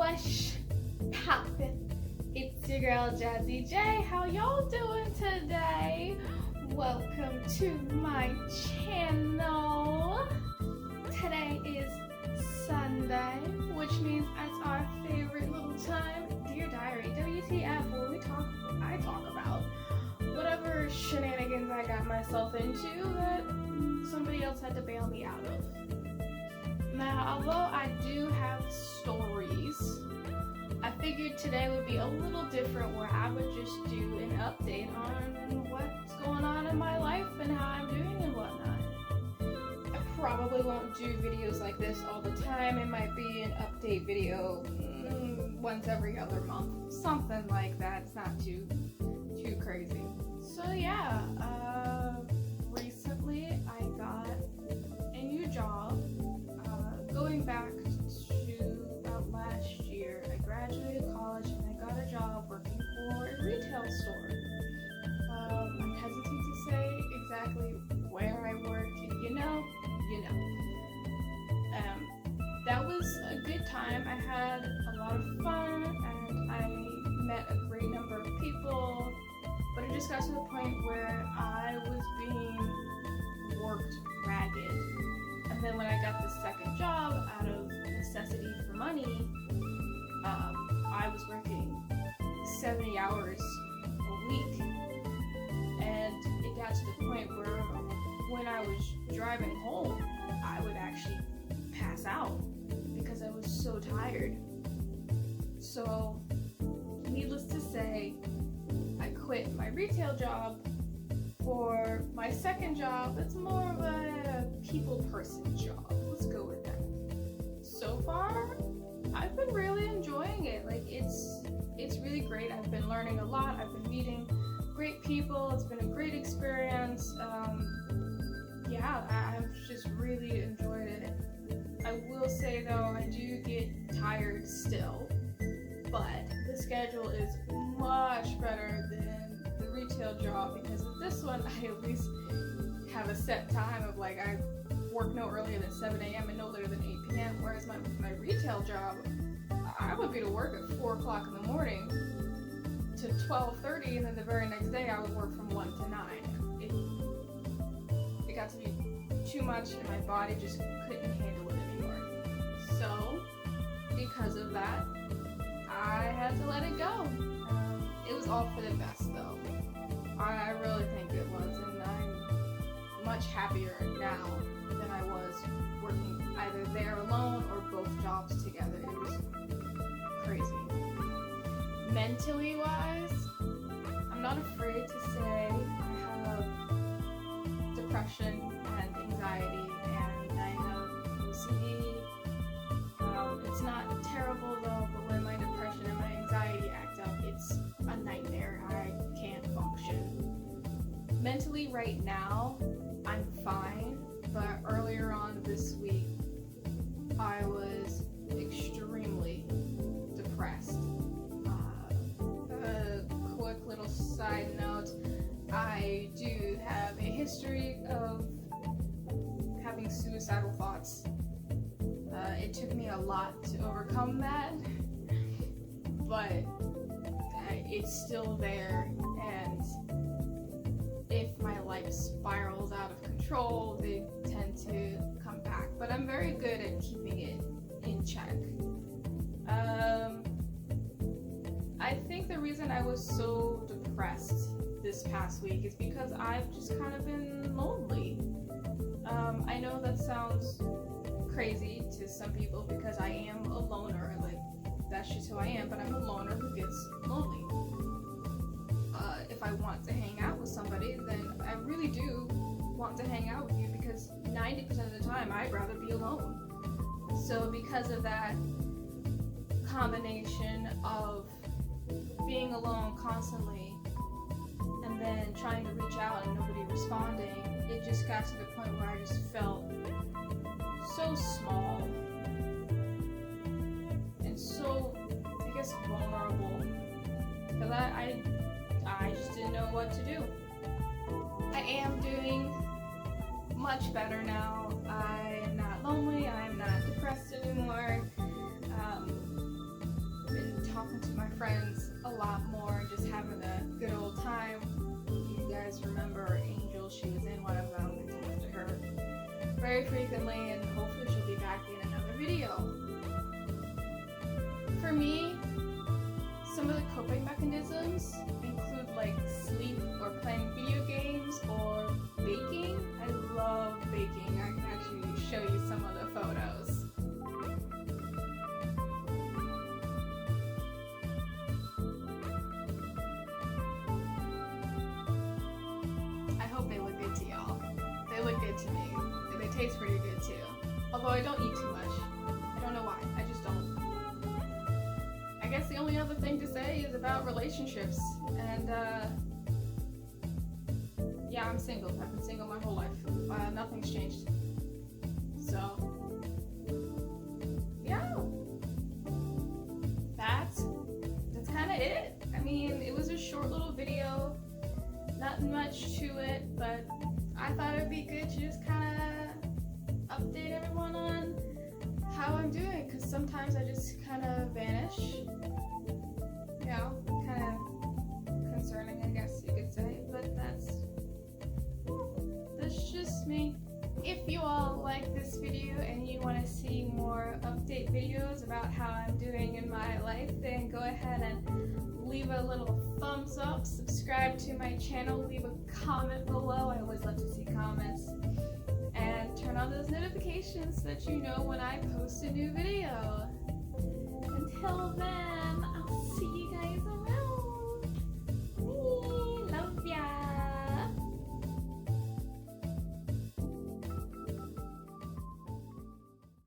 What's poppin'? It's your girl Jazzy J. How y'all doing today? Welcome to my channel. Today is Sunday, which means it's our favorite little time. Dear Diary, WTF, I talk about whatever shenanigans I got myself into that somebody else had to bail me out of. Now, although I do have stories, I figured today would be a little different where I would just do an update on what's going on in my life and how I'm doing and whatnot. I probably won't do videos like this all the time. It might be an update video once every other month, something like that. It's not too crazy. So yeah, recently I got a new job. Going back to about last year, I graduated college and I got a job working for a retail store. I'm hesitant to say exactly where I worked. You know. That was a good time. I had a lot of fun and I met a great number of people, but it just got to the point where I was being worked ragged. And then when I got the second job out of necessity for money, I was working 70 hours a week. And it got to the point where when I was driving home, I would actually pass out because I was so tired. So, needless to say, I quit my retail job for my second job. It's more of a people person job. Let's go with that. So far, I've been really enjoying it. Like it's really great. I've been learning a lot. I've been meeting great people. It's been a great experience. I've just really enjoyed it. I will say though, I do get tired still, but the schedule is much better than the retail job because with this one, I at least have a set time of like I work no earlier than 7 a.m. and no later than 8 p.m. Whereas my retail job, I would be to work at 4 o'clock in the morning to 12:30, and then the very next day I would work from 1 to 9. It got to be too much, and my body just couldn't handle it anymore. So, because of that, I had to let it go. It was all for the best, though. I really think it was, and I'm much happier now than I was working either there alone or both jobs together. It was crazy. Mentally wise, I'm not afraid to say I have depression and anxiety, and I have OCD. It's not terrible though, but when my depression and my anxiety act up, it's a nightmare. I can't function. Mentally right now, I'm fine, but earlier on this week, I was extremely depressed. A quick little side note, I do have a history of having suicidal thoughts. It took me a lot to overcome that, but it's still there, and if my life spirals out of control, they tend to come back, but I'm very good at keeping it in check. I think the reason I was so depressed this past week is because I've just kind of been lonely. I know that sounds crazy to some people because I am a loner, like that's just who I am, but I'm a loner who gets lonely. If I want to hang out with somebody, then I really do want to hang out with you because 90% of the time I'd rather be alone. So because of that combination of being alone constantly and then trying to reach out and nobody responding, it just got to the point where I just felt so small and so, I guess, vulnerable because I just didn't know what to do. I am doing much better now. I'm not lonely, I'm not depressed anymore. talking to my friends a lot more and just having a good old time. You guys remember Angel, she was in one of them. I talked to her very frequently, and hopefully she'll be back in another video. For me, some of the coping mechanisms include like sleep or playing video games or baking. I love baking. I can actually show you some of the photos. I hope they look good to y'all. They look good to me. And they taste pretty good too. Although I don't eat too much. I don't know why. I just don't. I guess the only other thing to say is about relationships. And yeah, I'm single. I've been single my whole life. Nothing's changed. So yeah, that's kind of it. I mean, it was a short little video, not much to it, but I thought it'd be good to just kind of update everyone on how I'm doing, because sometimes I just kind of vanish. You know, kind of concerning, I guess you could say, but that's just me. If you all like this video and you want to see more update videos about how I'm doing in my life, then go ahead and leave a little thumbs up, subscribe to my channel, leave a comment below. I always love to see comments. And turn on those notifications so that you know when I post a new video. Until then.